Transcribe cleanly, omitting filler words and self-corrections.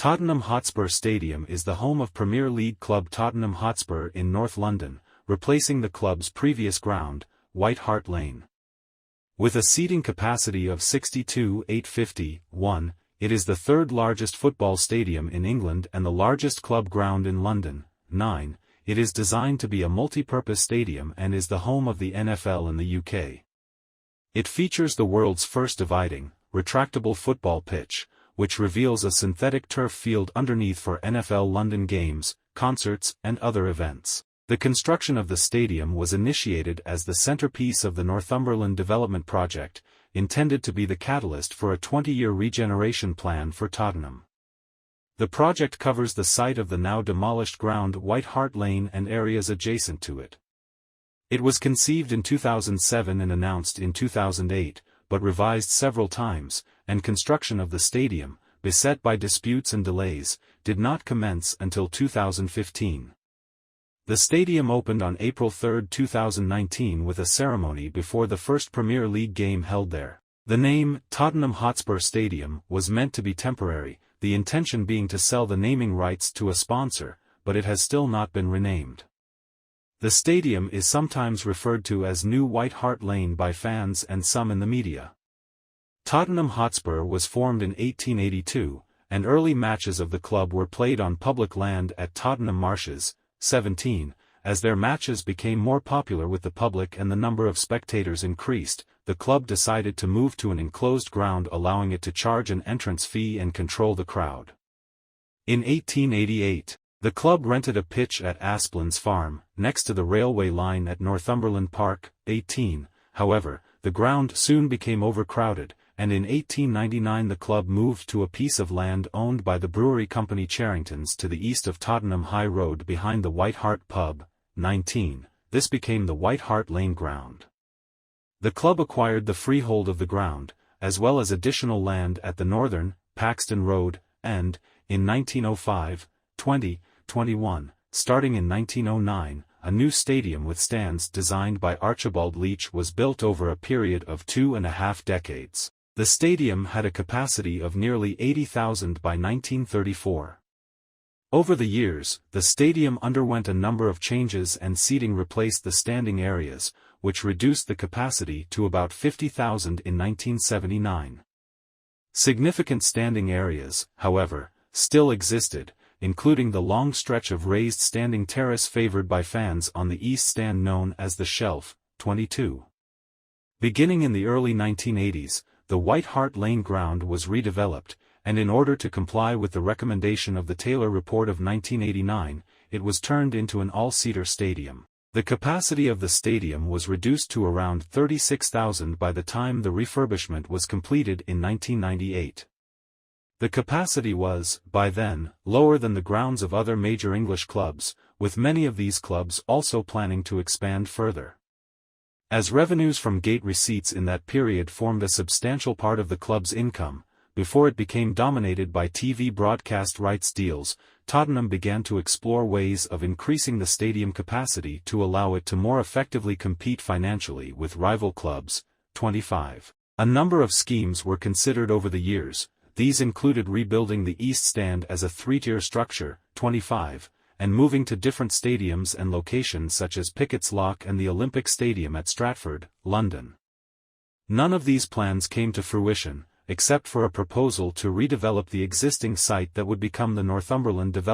Tottenham Hotspur Stadium is the home of Premier League club Tottenham Hotspur in North London, replacing the club's previous ground, White Hart Lane. With a seating capacity of 62,851, it is the third largest football stadium in England and the largest club ground in London. 9. It is designed to be a multi-purpose stadium and is the home of the NFL in the UK. It features the world's first dividing, retractable football pitch, which reveals a synthetic turf field underneath for NFL London games, concerts, and other events. The construction of the stadium was initiated as the centerpiece of the Northumberland Development Project, intended to be the catalyst for a 20-year regeneration plan for Tottenham. The project covers the site of the now demolished ground White Hart Lane and areas adjacent to it. It was conceived in 2007 and announced in 2008, but revised several times, and construction of the stadium, beset by disputes and delays, did not commence until 2015. The stadium opened on April 3, 2019 with a ceremony before the first Premier League game held there. The name, Tottenham Hotspur Stadium, was meant to be temporary, the intention being to sell the naming rights to a sponsor, but it has still not been renamed. The stadium is sometimes referred to as New White Hart Lane by fans and some in the media. Tottenham Hotspur was formed in 1882, and early matches of the club were played on public land at Tottenham Marshes. 17. As their matches became more popular with the public and the number of spectators increased, the club decided to move to an enclosed ground, allowing it to charge an entrance fee and control the crowd. In 1888, the club rented a pitch at Asplin's Farm, next to the railway line at Northumberland Park. 18. However, the ground soon became overcrowded, and in 1899 the club moved to a piece of land owned by the brewery company Charrington's to the east of Tottenham High Road behind the White Hart pub. 19. This became the White Hart Lane ground. The club acquired the freehold of the ground, as well as additional land at the northern, Paxton Road, and, in 1905, 20, 21, starting in 1909, a new stadium with stands designed by Archibald Leach was built over a period of 2.5 decades. The stadium had a capacity of nearly 80,000 by 1934. Over the years, the stadium underwent a number of changes and seating replaced the standing areas, which reduced the capacity to about 50,000 in 1979. Significant standing areas, however, still existed, including the long stretch of raised standing terrace favored by fans on the east stand known as the Shelf. 22. Beginning in the early 1980s, the White Hart Lane ground was redeveloped, and in order to comply with the recommendation of the Taylor Report of 1989, it was turned into an all-seater stadium. The capacity of the stadium was reduced to around 36,000 by the time the refurbishment was completed in 1998. The capacity was, by then, lower than the grounds of other major English clubs, with many of these clubs also planning to expand further. As revenues from gate receipts in that period formed a substantial part of the club's income, before it became dominated by TV broadcast rights deals, Tottenham began to explore ways of increasing the stadium capacity to allow it to more effectively compete financially with rival clubs. 25. A number of schemes were considered over the years. These included rebuilding the East Stand as a three-tier structure. 25. And moving to different stadiums and locations such as Pickett's Lock and the Olympic Stadium at Stratford, London. None of these plans came to fruition, except for a proposal to redevelop the existing site that would become the Northumberland Development